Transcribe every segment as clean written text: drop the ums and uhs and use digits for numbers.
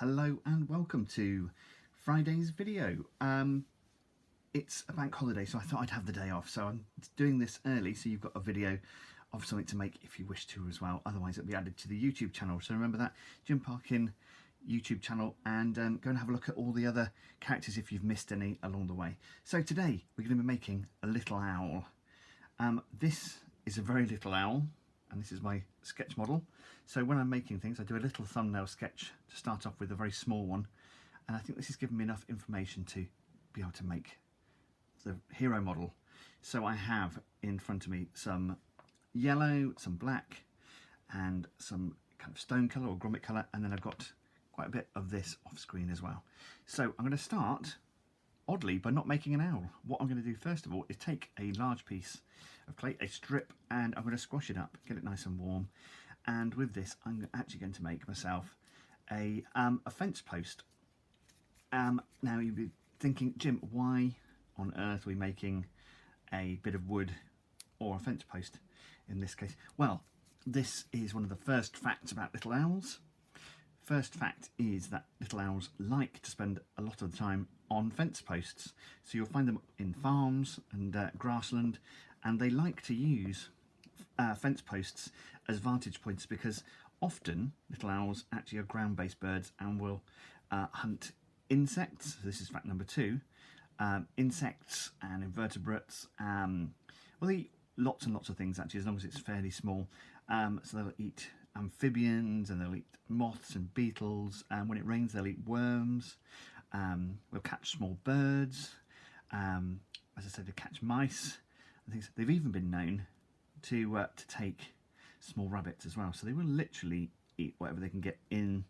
Hello and welcome to Friday's video. It's a bank holiday, so I thought I'd have the day off, so I'm doing this early so you've got a video of something to make if you wish to as well. Otherwise it'll be added to the YouTube channel, so remember that, Jim Parkyn YouTube channel, and go and have a look at all the other characters if you've missed any along the way. So today we're going to be making a little owl. This is a very little owl, and this is my sketch model. So when I'm making things, I do a little thumbnail sketch to start off with, a very small one, and I think this has given me enough information to be able to make the hero model. So I have in front of me some yellow, some black, and some kind of stone colour or grommet colour, and then I've got quite a bit of this off screen as well. So I'm going to start, oddly, by not making an owl. What I'm going to do first of all is take a large piece of clay, a strip, and I'm going to squash it up, get it nice and warm. And with this, I'm actually going to make myself a fence post. Now you'll be thinking, Jim, why on earth are we making a bit of wood or a fence post in this case? Well, this is one of the first facts about little owls. First fact is that little owls like to spend a lot of the time on fence posts. So you'll find them in farms and grassland, and they like to use fence posts as vantage points because often little owls actually are ground-based birds and will hunt insects. So this is fact number 2. Insects and invertebrates. Well, they eat lots and lots of things actually, as long as it's fairly small. So they'll eat amphibians, and they'll eat moths and beetles, and when it rains they'll eat worms. They'll catch small birds, as I said, they catch mice and things. They've even been known to take small rabbits as well, so they will literally eat whatever they can get in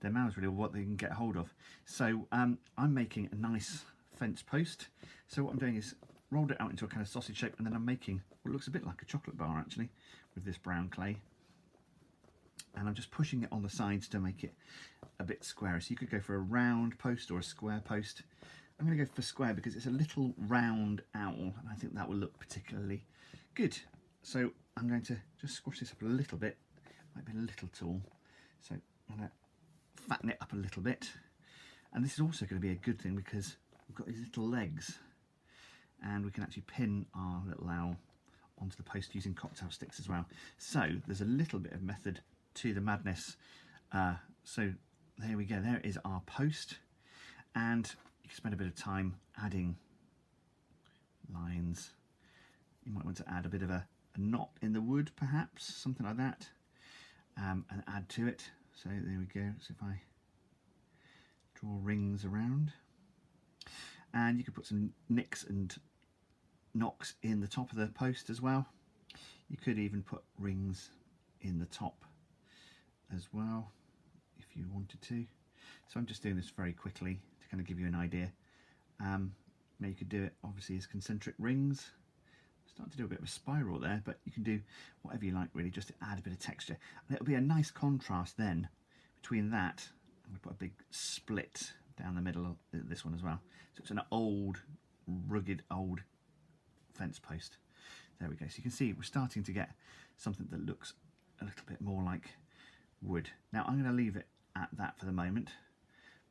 their mouths, really, or what they can get hold of. So I'm making a nice fence post. So what I'm doing is rolled it out into a kind of sausage shape, and then I'm making what looks a bit like a chocolate bar actually with this brown clay, and I'm just pushing it on the sides to make it a bit square. So you could go for a round post or a square post. I'm going to go for square because it's a little round owl, and I think that will look particularly good. So I'm going to just squash this up a little bit. Might be a little tall, so I'm going to fatten it up a little bit. And this is also going to be a good thing because we've got these little legs, and we can actually pin our little owl onto the post using cocktail sticks as well. So there's a little bit of method to the madness. So there we go, there is our post, and you can spend a bit of time adding lines. You might want to add a bit of a knot in the wood, perhaps, something like that, and add to it. So there we go. So if I draw rings around, and you could put some nicks and knocks in the top of the post as well. You could even put rings in the top as well if you wanted to. So I'm just doing this very quickly to kind of give you an idea. Now you could do it obviously as concentric rings. Starting to do a bit of a spiral there, but you can do whatever you like really, just to add a bit of texture. And it'll be a nice contrast then between that. I'm going to put a big split down the middle of this one as well. So it's an old, rugged old fence post. There we go. So you can see we're starting to get something that looks a little bit more like wood. Now I'm going to leave it at that for the moment,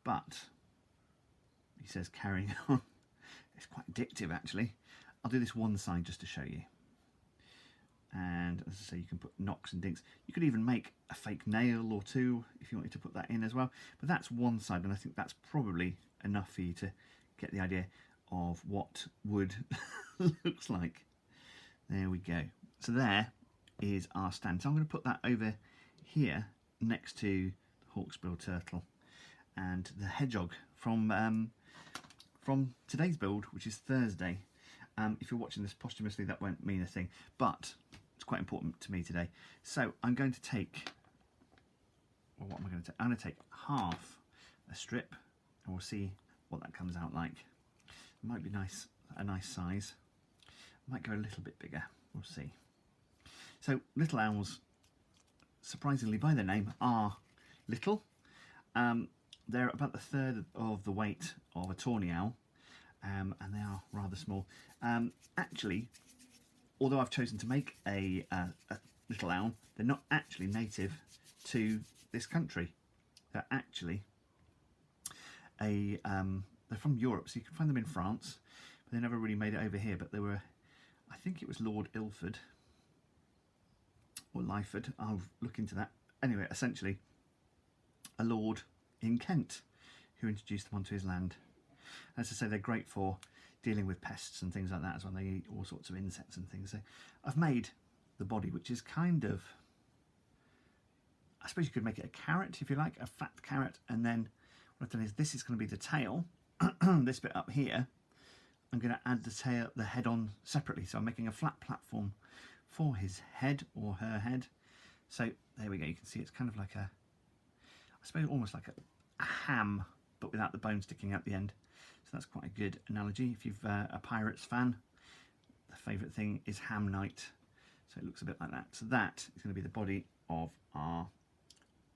but he says carrying on. It's quite addictive actually. I'll do this one side just to show you. And as I say, you can put knocks and dinks. You could even make a fake nail or two if you wanted to put that in as well. But that's one side, and I think that's probably enough for you to get the idea of what wood looks like. There we go. So there is our stand. So I'm going to put that over here next to the hawksbill turtle and the hedgehog from today's build, which is Thursday. If you're watching this posthumously, that won't mean a thing, but it's quite important to me today. So I'm going to take, well, what am I going to take? I'm going to take half a strip, and we'll see what that comes out like. It might be nice, a nice size. Might go a little bit bigger. We'll see. So little owls, surprisingly by their name, are little. They're about a third of the weight of a tawny owl. And they are rather small. Actually, although I've chosen to make a little owl, they're not actually native to this country. They're actually they're from Europe, so you can find them in France, but they never really made it over here. But they were, I think it was Lord Ilford or Lyford. I'll look into that. Anyway, essentially, a lord in Kent who introduced them onto his land. As I say, they're great for dealing with pests and things like that as well. They eat all sorts of insects and things. So I've made the body, which is kind of, I suppose you could make it a carrot if you like, a fat carrot, and then what I've done is this is going to be the tail. This bit up here, I'm going to add the head on separately. So I'm making a flat platform for his head or her head. So there we go. You can see it's kind of like a, I suppose almost like a ham, but without the bone sticking out the end. So that's quite a good analogy. If you've a Pirates fan, the favourite thing is ham night. So it looks a bit like that. So that is going to be the body of our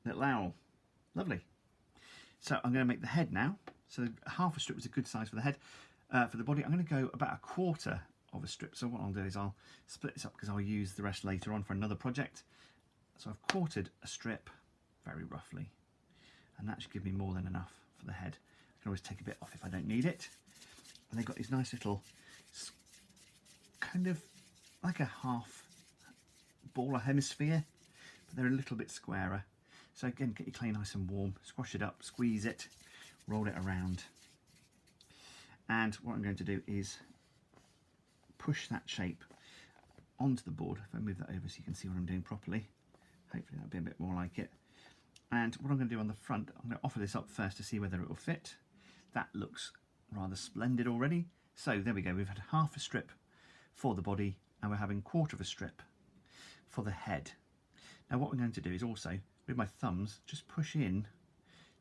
little owl. Lovely. So I'm going to make the head now. So half a strip was a good size for the head. For the body, I'm going to go about a quarter of a strip. So what I'll do is I'll split this up because I'll use the rest later on for another project. So I've quartered a strip very roughly, and that should give me more than enough for the head. I can always take a bit off if I don't need it. And they've got these nice little, kind of like a half ball or hemisphere, but they're a little bit squarer. So again, get your clay nice and warm, squash it up, squeeze it, roll it around. And what I'm going to do is push that shape onto the board. If I move that over so you can see what I'm doing properly, hopefully that'll be a bit more like it. And what I'm going to do on the front, I'm going to offer this up first to see whether it will fit. That looks rather splendid already. So there we go, we've had half a strip for the body and we're having quarter of a strip for the head. Now what we're going to do is also, with my thumbs, just push in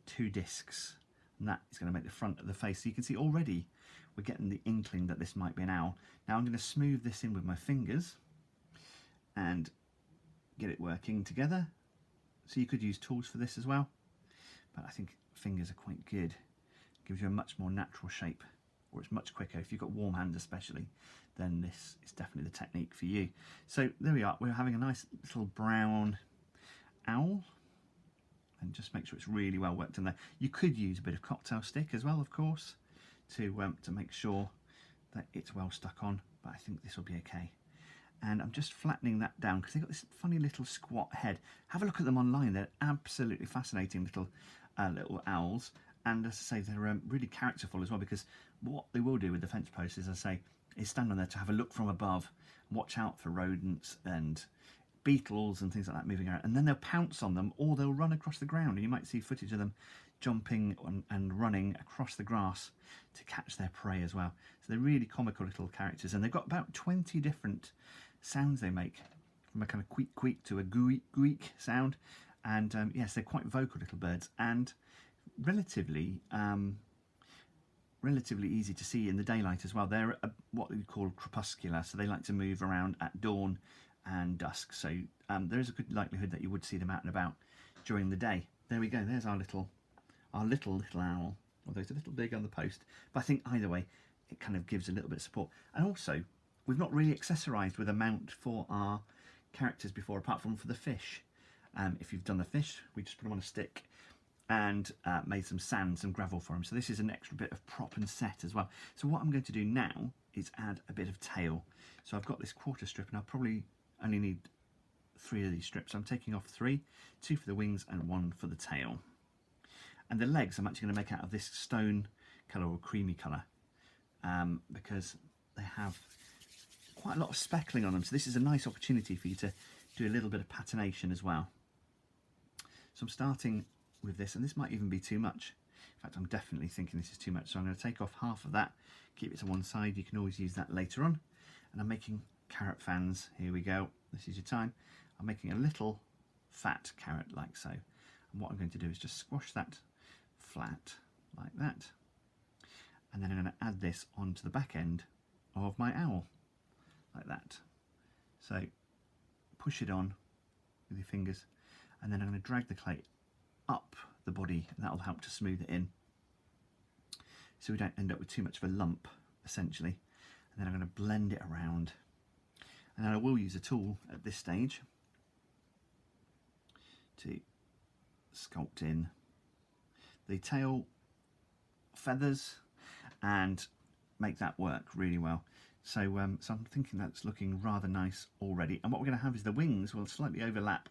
2 discs, and that is going to make the front of the face. So you can see already we're getting the inkling that this might be an owl. Now I'm going to smooth this in with my fingers and get it working together. So you could use tools for this as well, but I think fingers are quite good. It gives you a much more natural shape, or it's much quicker. If you've got warm hands especially, then this is definitely the technique for you. So there we are, we're having a nice little brown owl, and just make sure it's really well worked in there. You could use a bit of cocktail stick as well, of course, to make sure that it's well stuck on, but I think this will be okay. And I'm just flattening that down because they've got this funny little squat head. Have a look at them online. They're absolutely fascinating little owls. And as I say, they're really characterful as well, because what they will do with the fence posts, as I say, is stand on there to have a look from above, watch out for rodents and beetles and things like that moving around, and then they'll pounce on them or they'll run across the ground, and you might see footage of them jumping and running across the grass to catch their prey as well. So they're really comical little characters, and they've got about 20 different sounds they make, from a kind of queek queek to a gooik sound. And yes, they're quite vocal little birds, and relatively easy to see in the daylight as well. They're what we call crepuscular, so they like to move around at dawn and dusk. So there is a good likelihood that you would see them out and about during the day. There we go. There's our little owl. Although it's a little big on the post, but I think either way it kind of gives a little bit of support. And also, we've not really accessorized with a mount for our characters before, apart from for the fish. If you've done the fish, we just put them on a stick and made some sand, some gravel for them. So this is an extra bit of prop and set as well. So what I'm going to do now is add a bit of tail. So I've got this quarter strip, and I'll probably only need 3 of these strips. I'm taking off 3, 2 for the wings and 1 for the tail. And the legs I'm actually going to make out of this stone colour or creamy colour, because they have quite a lot of speckling on them. So this is a nice opportunity for you to do a little bit of patination as well. So I'm starting with this, and this might even be too much. In fact, I'm definitely thinking this is too much. So I'm going to take off half of that, keep it to one side. You can always use that later on. And I'm making carrot fans. Here we go. This is your time. I'm making a little fat carrot like so. And what I'm going to do is just squash that flat like that. And then I'm going to add this onto the back end of my owl like that. So push it on with your fingers, and then I'm going to drag the clay up the body, and that will help to smooth it in so we don't end up with too much of a lump essentially. And then I'm going to blend it around, and then I will use a tool at this stage to sculpt in the tail. feathers and make that work really well. So, so I'm thinking that's looking rather nice already. And what we're going to have is the wings will slightly overlap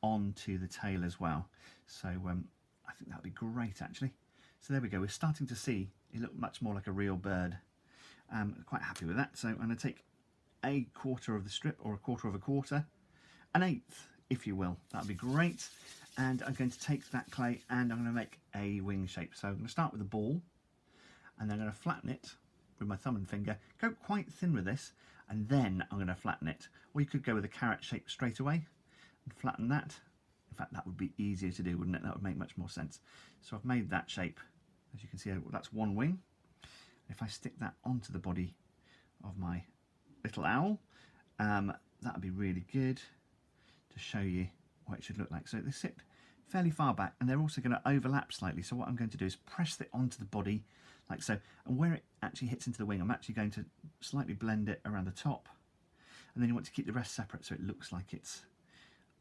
onto the tail as well. So I think that'd be great actually. So there we go. We're starting to see it look much more like a real bird. Quite happy with that. So I'm going to take a quarter of the strip, or a quarter of a quarter, an eighth, if you will. That'd be great. And I'm going to take that clay and I'm going to make a wing shape. So I'm going to start with a ball, and then I'm going to flatten it with my thumb and finger. Go quite thin with this, and then I'm going to flatten it. Or you could go with a carrot shape straight away and flatten that. In fact, that would be easier to do, wouldn't it? That would make much more sense. So I've made that shape. As you can see, that's one wing. If I stick that onto the body of my little owl, that would be really good to show you what it should look like. So they sit fairly far back, and they're also going to overlap slightly. So what I'm going to do is press it onto the body like so, and where it actually hits into the wing, I'm actually going to slightly blend it around the top, and then you want to keep the rest separate so it looks like it's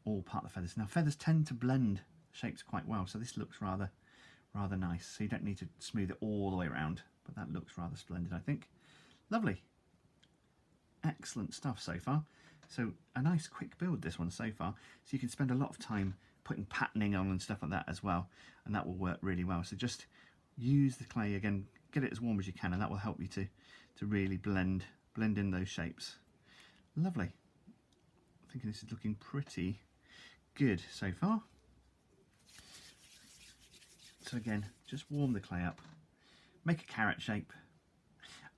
all part of the feathers. Now feathers tend to blend shapes quite well, so this looks rather nice. So you don't need to smooth it all the way around, but that looks rather splendid, I think. Lovely. Excellent stuff so far. So a nice quick build, this one so far. So you can spend a lot of time putting patterning on and stuff like that as well, and that will work really well. So just use the clay again, get it as warm as you can, and that will help you to really blend in those shapes. Lovely. I think this is looking pretty good so far. So again, just warm the clay up, make a carrot shape,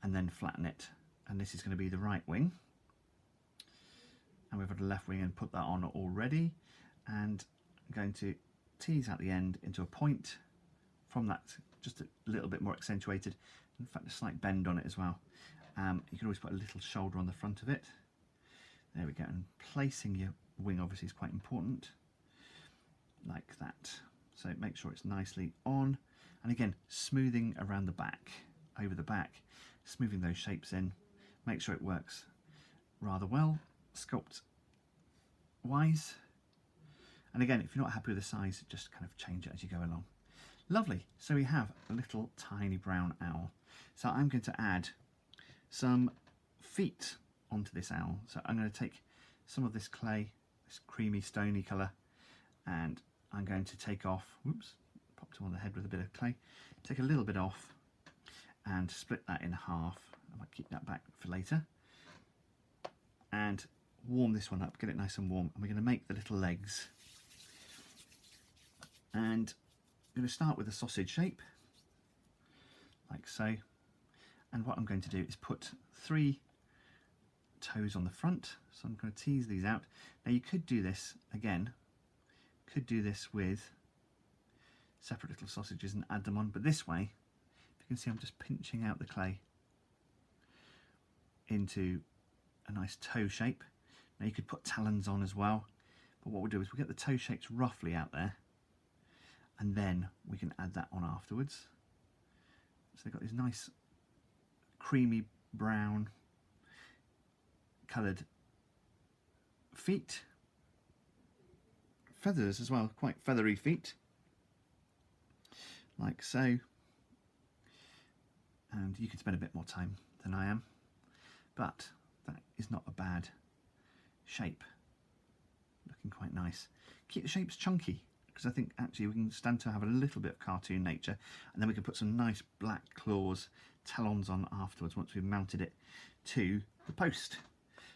and then flatten it. And this is going to be the right wing. And we've got a left wing and put that on already. And I'm going to tease out the end into a point from that, just a little bit more accentuated. In fact, a slight bend on it as well. You can always put a little shoulder on the front of it. There we go. And placing your wing obviously is quite important, like that. So make sure it's nicely on. And again, smoothing around the back, over the back, smoothing those shapes in. Make sure it works rather well, sculpt wise. And again, if you're not happy with the size, just kind of change it as you go along. Lovely. So we have a little tiny brown owl. So I'm going to add some feet onto this owl. So I'm going to take some of this clay, this creamy stony colour, and I'm going to take off, whoops, popped him on the head with a bit of clay, take a little bit off and split that in half. I might keep that back for later. And warm this one up, get it nice and warm. And we're going to make the little legs. And I'm going to start with a sausage shape, like so. And what I'm going to do is put 3 toes on the front. So I'm going to tease these out. Now you could do this, again, could do this with separate little sausages and add them on. But this way, if you can see, I'm just pinching out the clay into a nice toe shape. Now you could put talons on as well, but what we'll do is we'll get the toe shapes roughly out there, and then we can add that on afterwards. So they've got these nice creamy brown coloured feet, feathers as well, quite feathery feet, like so. And you could spend a bit more time than I am, but that is not a bad shape. Looking quite nice. Keep the shapes chunky, because I think actually we can stand to have a little bit of cartoon nature, and then we can put some nice black claws, talons on afterwards once we've mounted it to the post.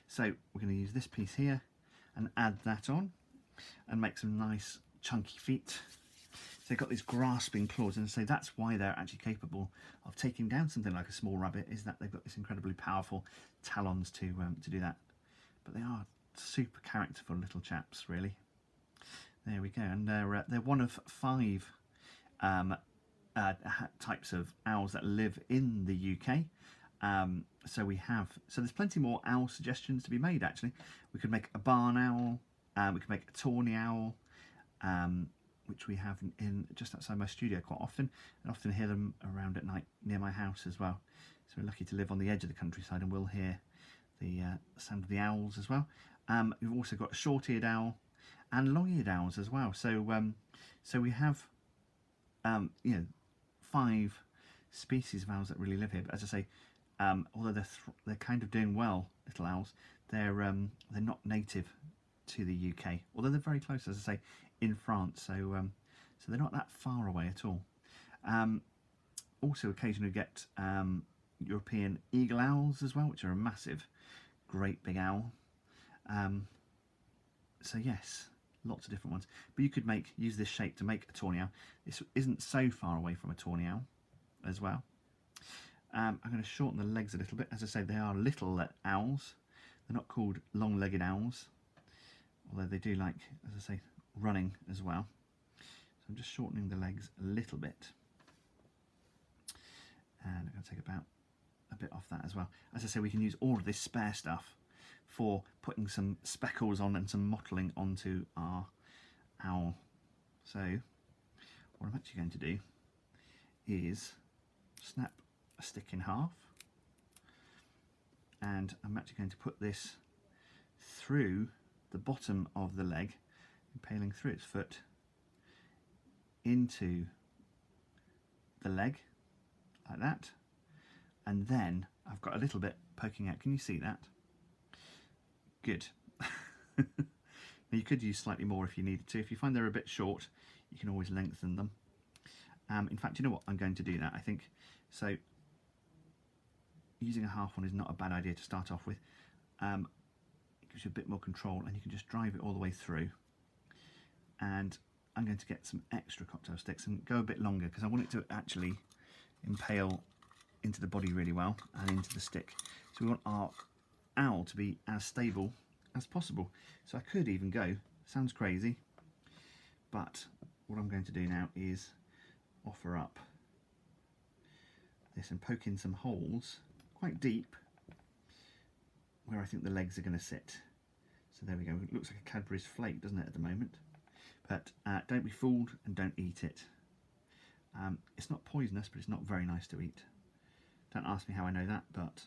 So we're going to use this piece here and add that on and make some nice chunky feet. So they've got these grasping claws, and so that's why they're actually capable of taking down something like a small rabbit, is that they've got this incredibly powerful talons to do that. But they are super characterful little chaps, really. There we go, and they're one of 5 types of owls that live in the UK. So there's plenty more owl suggestions to be made. Actually, we could make a barn owl. We could make a tawny owl. Which we have in just outside my studio quite often, and often hear them around at night near my house as well. So we're lucky to live on the edge of the countryside, and we'll hear the sound of the owls as well. We've also got short-eared owl and long-eared owls as well. So so we have 5 species of owls that really live here. But as I say, although they're kind of doing well, little owls, they're not native to the UK. Although they're very close, as I say, in France. So so they're not that far away at all. Also, occasionally get European eagle owls as well, which are a massive, great big owl. So yes, lots of different ones. But you could use this shape to make a tawny owl. This isn't so far away from a tawny owl as well. I'm going to shorten the legs a little bit. As I say, they are little owls. They're not called long-legged owls, although they do like, as I say, running as well. So I'm just shortening the legs a little bit. And I'm going to take about a bit off that as well. As I say, we can use all of this spare stuff for putting some speckles on and some mottling onto our owl. So what I'm actually going to do is snap a stick in half, and I'm actually going to put this through the bottom of the leg, impaling through its foot into the leg like that, and then I've got a little bit poking out. Can you see that? Good. Now you could use slightly more if you needed to. If you find they're a bit short, you can always lengthen them. In fact, you know what? I'm going to do that, I think. So using a half one is not a bad idea to start off with. It gives you a bit more control, and you can just drive it all the way through. And I'm going to get some extra cocktail sticks and go a bit longer, because I want it to actually impale into the body really well and into the stick. So we want our owl to be as stable as possible. So I could even go, sounds crazy, but what I'm going to do now is offer up this and poke in some holes quite deep where I think the legs are going to sit. So there we go. It looks like a Cadbury's flake, doesn't it, at the moment? But don't be fooled and don't eat it. It's not poisonous, but it's not very nice to eat. Don't ask me how I know that, but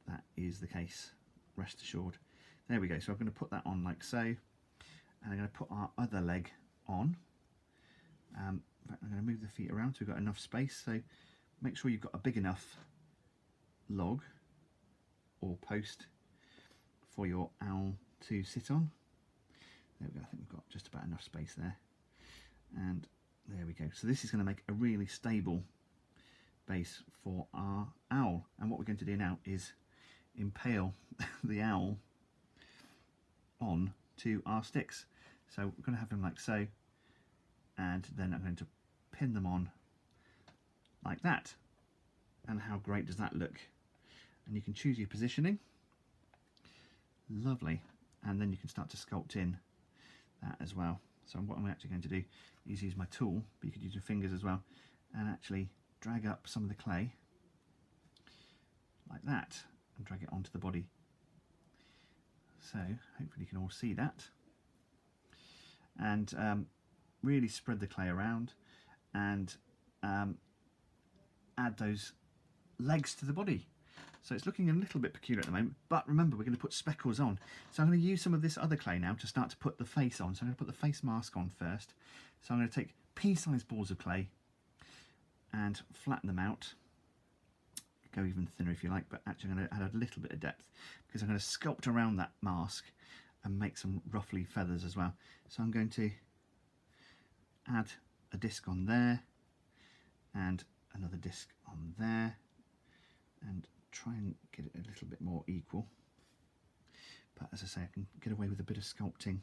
that is the case, rest assured. There we go. So I'm going to put that on like so, and I'm going to put our other leg on. In fact, I'm going to move the feet around so we've got enough space. So make sure you've got a big enough log or post for your owl to sit on. There we go. I think we've got just about enough space there. And there we go. So this is going to make a really stable base for our owl. And what we're going to do now is impale the owl on to our sticks. So we're going to have them like so, and then I'm going to pin them on like that. And how great does that look? And you can choose your positioning. Lovely. And then you can start to sculpt in that as well. So what I'm actually going to do is use my tool, but you could use your fingers as well, and actually drag up some of the clay like that and drag it onto the body. So hopefully you can all see that. And really spread the clay around and add those legs to the body. So it's looking a little bit peculiar at the moment, but remember, we're going to put speckles on. So I'm going to use some of this other clay now to start to put the face on. So I'm going to put the face mask on first. So I'm going to take pea-sized balls of clay and flatten them out. Go even thinner if you like, but actually I'm going to add a little bit of depth because I'm going to sculpt around that mask and make some ruffly feathers as well. So I'm going to add a disc on there and another disc on there, and try and get it a little bit more equal. But as I say, I can get away with a bit of sculpting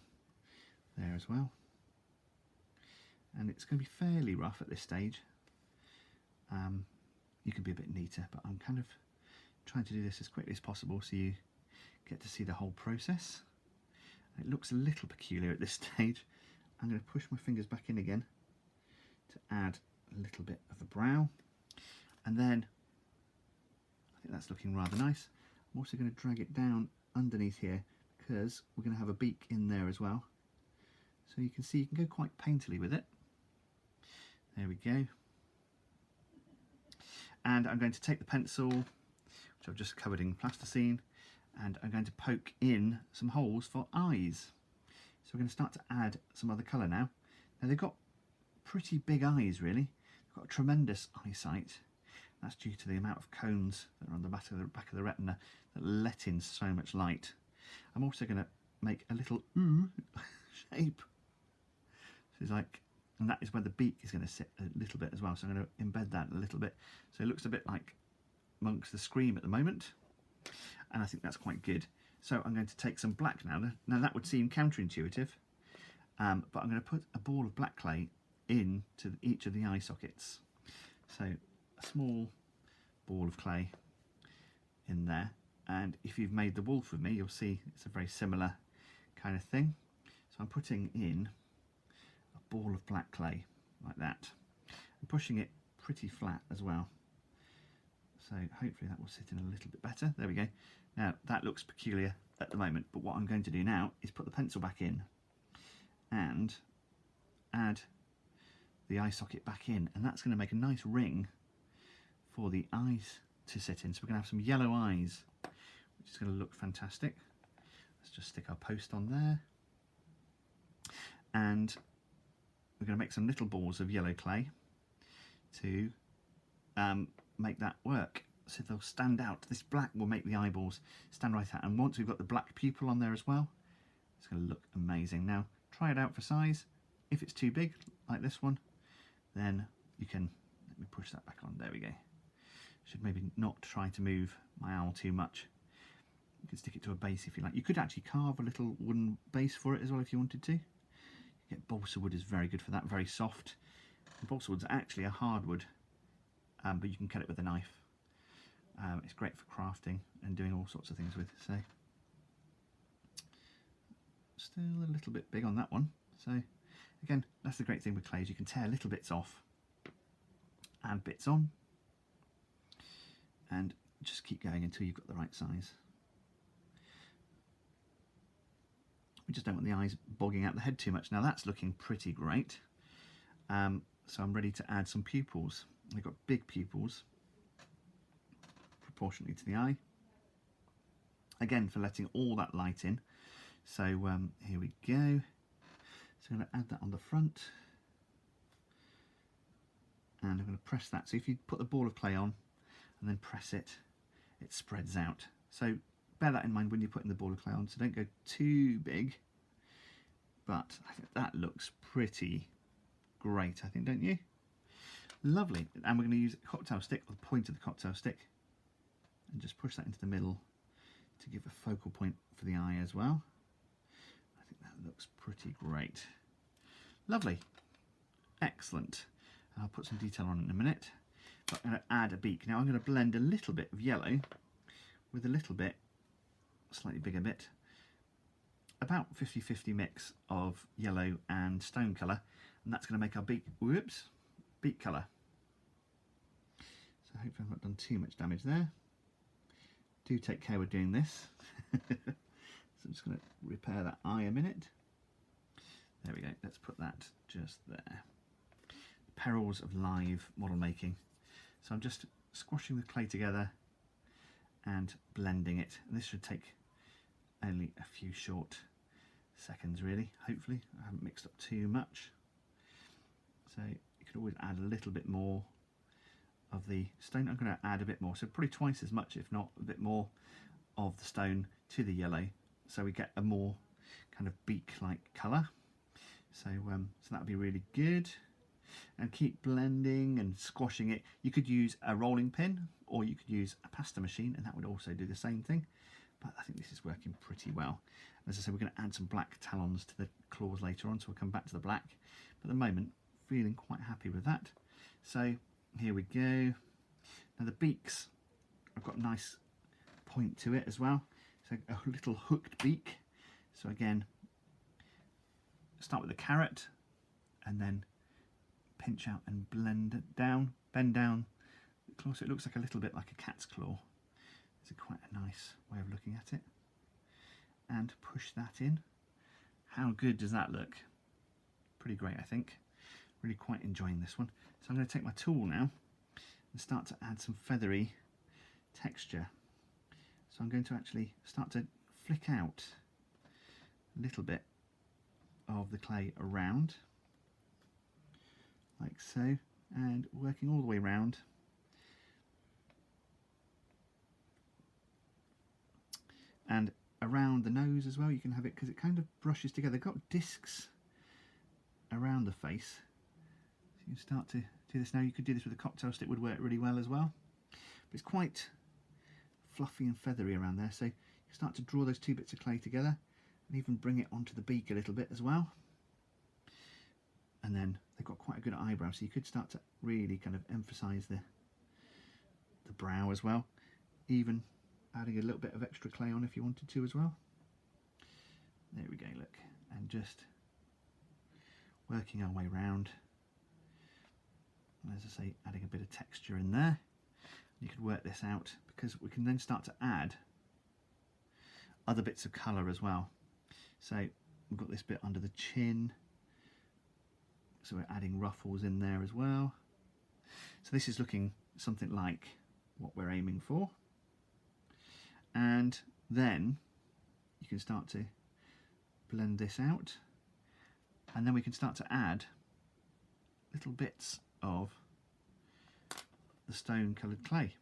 there as well. And it's going to be fairly rough at this stage. You can be a bit neater, but I'm kind of trying to do this as quickly as possible so you get to see the whole process. It looks a little peculiar at this stage. I'm going to push my fingers back in again to add a little bit of a brow, and then I think that's looking rather nice. I'm also going to drag it down underneath here because we're going to have a beak in there as well. So you can see you can go quite painterly with it. There we go. And I'm going to take the pencil, which I've just covered in plasticine, and I'm going to poke in some holes for eyes. So we're going to start to add some other colour now. Now they've got pretty big eyes really. They've got tremendous eyesight. That's due to the amount of cones that are on the back of the retina that let in so much light. I'm also going to make a little ooh shape. So it's like, and that is where the beak is going to sit a little bit as well. So I'm going to embed that a little bit. So it looks a bit like Monk's The Scream at the moment. And I think that's quite good. So I'm going to take some black now. Now that would seem counterintuitive, but I'm going to put a ball of black clay into each of the eye sockets. So a small ball of clay in there. And if you've made the wolf with me, you'll see it's a very similar kind of thing. So I'm putting in a ball of black clay like that. I'm pushing it pretty flat as well. So hopefully that will sit in a little bit better. There we go. Now that looks peculiar at the moment, but what I'm going to do now is put the pencil back in and add the eye socket back in, and that's going to make a nice ring for the eyes to sit in. So we're going to have some yellow eyes, which is going to look fantastic. Let's just stick our post on there, and we're going to make some little balls of yellow clay to make that work, so they'll stand out. This black will make the eyeballs stand right out, and once we've got the black pupil on there as well, it's going to look amazing. Now try it out for size. If it's too big like this one, then you can, let me push that back on, there we go. Should maybe not try to move my owl too much. You can stick it to a base if you like. You could actually carve a little wooden base for it as well if you wanted to. You get balsa wood is very good for that, very soft. And balsa wood's actually a hardwood, but you can cut it with a knife. It's great for crafting and doing all sorts of things with. So still a little bit big on that one. So again, that's the great thing with clay, is you can tear little bits off, add bits on, and just keep going until you've got the right size. We just don't want the eyes bogging out the head too much. Now that's looking pretty great. So I'm ready to add some pupils. I've got big pupils, proportionately to the eye. Again, for letting all that light in. So here we go. So I'm going to add that on the front. And I'm going to press that. So if you put the ball of clay on and then press it, it spreads out. So bear that in mind when you're putting the ball of clay on. So don't go too big. But I think that looks pretty great, I think, don't you? Lovely. And we're going to use a cocktail stick, or the point of the cocktail stick, and just push that into the middle to give a focal point for the eye as well. I think that looks pretty great. Lovely. Excellent. I'll put some detail on it in a minute. But I'm going to add a beak. Now I'm going to blend a little bit of yellow with a little bit, slightly bigger bit, about 50-50 mix of yellow and stone colour, and that's going to make our beak, whoops, beak colour. So hopefully I've not done too much damage there. Do take care with doing this. So I'm just going to repair that eye a minute. There we go, let's put that just there. Perils of live model making. So I'm just squashing the clay together and blending it. And this should take only a few short seconds really, hopefully. I haven't mixed up too much. So you could always add a little bit more of the stone. I'm going to add a bit more, so probably twice as much, if not a bit more, of the stone to the yellow, so we get a more kind of beak-like colour. So that would be really good. And keep blending and squashing it. You could use a rolling pin, or you could use a pasta machine, and that would also do the same thing. But I think this is working pretty well. As I said, we're going to add some black talons to the claws later on, so we'll come back to the black. But at the moment, feeling quite happy with that. So here we go. Now the beaks, I've got a nice point to it as well. So a little hooked beak. So again, start with the carrot and then pinch out and blend it down, bend down the claw so it looks like a little bit like a cat's claw. It's quite a nice way of looking at it. And push that in. How good does that look? Pretty great, I think. Really quite enjoying this one. So I'm going to take my tool now and start to add some feathery texture. So I'm going to actually start to flick out a little bit of the clay around, like so, and working all the way around And around the nose as well, you can have it because it kind of brushes together. They've got discs around the face. So you can start to do this now. You could do this with a cocktail stick, would work really well as well. But it's quite fluffy and feathery around there. So you start to draw those two bits of clay together and even bring it onto the beak a little bit as well. And then they've got quite a good eyebrow, so you could start to really kind of emphasise the brow as well. Even adding a little bit of extra clay on if you wanted to as well. There we go, look. And just working our way round. And as I say, adding a bit of texture in there. You could work this out because we can then start to add other bits of colour as well. So we've got this bit under the chin. So we're adding ruffles in there as well. So this is looking something like what we're aiming for. And then you can start to blend this out. And then we can start to add little bits of the stone coloured clay.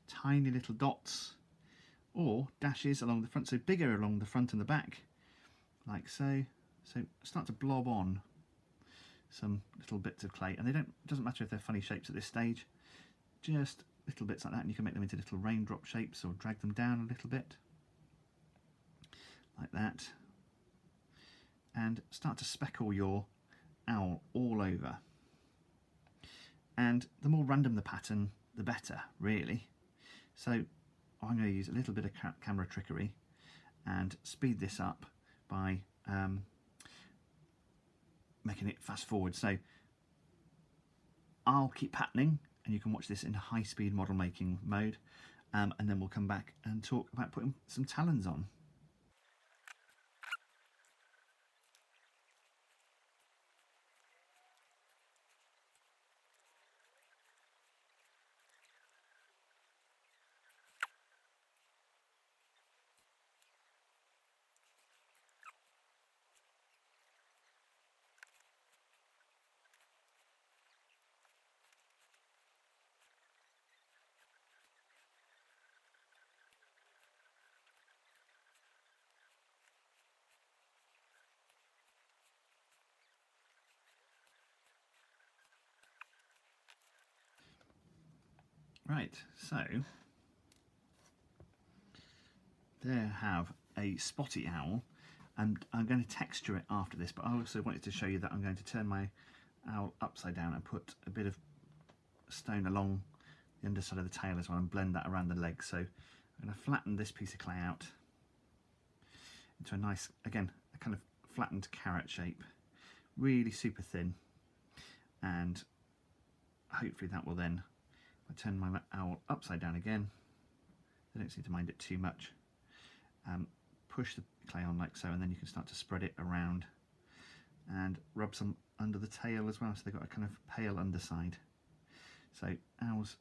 Tiny little dots or dashes along the front, so bigger along the front and the back, like so. So start to blob on some little bits of clay, and it doesn't matter if they're funny shapes at this stage, just little bits like that, and you can make them into little raindrop shapes or drag them down a little bit like that, and start to speckle your owl all over. And the more random the pattern, the better, really. So I'm going to use a little bit of camera trickery and speed this up by making it fast forward. So I'll keep patterning and you can watch this in high speed model making mode, and then we'll come back and talk about putting some talons on. Right, so there I have a spotty owl, and I'm going to texture it after this, but I also wanted to show you that I'm going to turn my owl upside down and put a bit of stone along the underside of the tail as well and blend that around the legs. So I'm going to flatten this piece of clay out into a nice, again, a kind of flattened carrot shape, really super thin, and hopefully that will then, if I turn my owl upside down again, I don't seem to mind it too much, push the clay on like so, and then you can start to spread it around and rub some under the tail as well, so they've got a kind of pale underside. So owls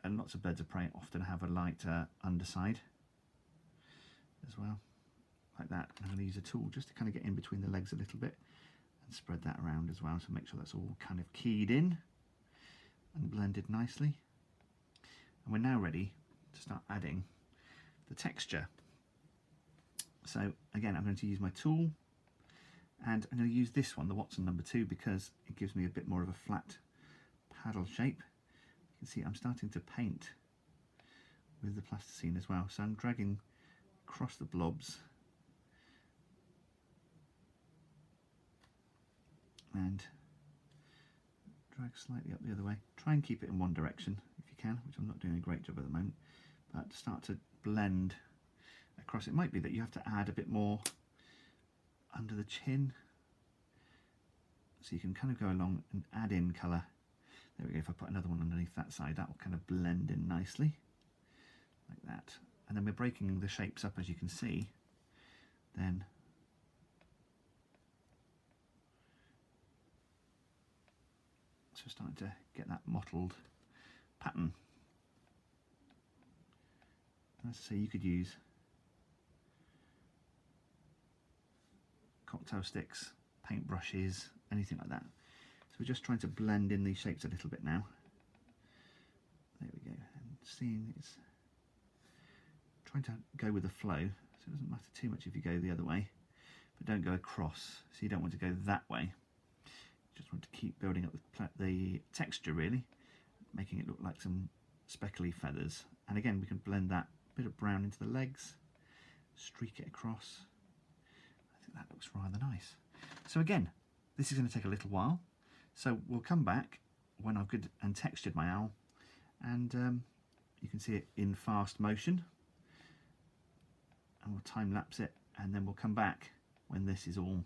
and lots of birds of prey often have a light underside as well, like that. I'm going to use a tool just to kind of get in between the legs a little bit and spread that around as well, so make sure that's all kind of keyed in and blended nicely. And we're now ready to start adding the texture. So again, I'm going to use my tool, and I'm going to use this one, the Watson number 2, because it gives me a bit more of a flat paddle shape. You can see I'm starting to paint with the plasticine as well, so I'm dragging across the blobs and drag slightly up the other way. Try and keep it in one direction if you can, which I'm not doing a great job at the moment, but start to blend across. It might be that you have to add a bit more under the chin, so you can kind of go along and add in colour. There we go. If I put another one underneath that side, that will kind of blend in nicely like that. And then we're breaking the shapes up, as you can see. Then so we're starting to get that mottled pattern. As I say, you could use cocktail sticks, paint brushes, anything like that. So we're just trying to blend in these shapes a little bit now. There we go. And seeing it's trying to go with the flow, so it doesn't matter too much if you go the other way, but don't go across. So you don't want to go that way. You just want to keep building up the texture, really, making it look like some speckly feathers. And again, we can blend that bit of brown into the legs, streak it across. I think that looks rather nice. So again, this is going to take a little while, so we'll come back when I've good and textured my owl, and you can see it in fast motion, and we'll time lapse it, and then we'll come back when this is all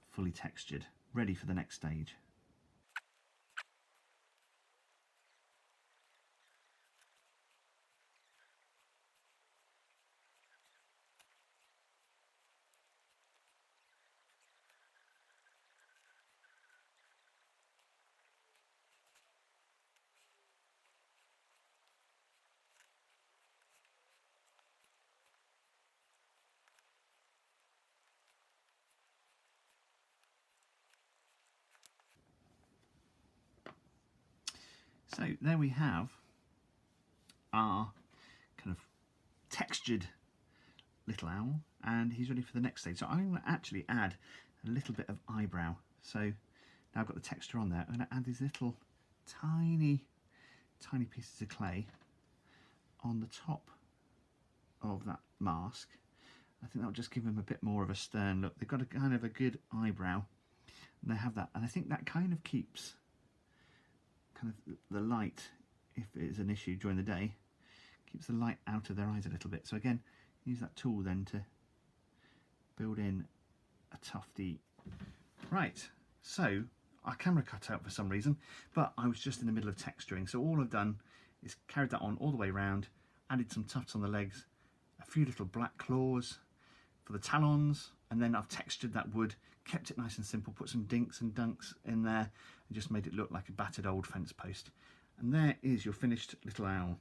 fully textured, ready for the next stage. So there we have our kind of textured little owl, and he's ready for the next stage. So I'm going to actually add a little bit of eyebrow. So now I've got the texture on there, I'm going to add these little tiny pieces of clay on the top of that mask. I think that'll just give them a bit more of a stern look. They've got a kind of a good eyebrow, and they have that, and I think that kind of keeps kind of the light, if it is an issue during the day, keeps the light out of their eyes a little bit. So again, use that tool then to build in a tufty. Right, so our camera cut out for some reason, but I was just in the middle of texturing, so all I've done is carried that on all the way around, added some tufts on the legs, a few little black claws for the talons, and then I've textured that wood, kept it nice and simple, put some dinks and dunks in there, and just made it look like a battered old fence post. And there is your finished little owl.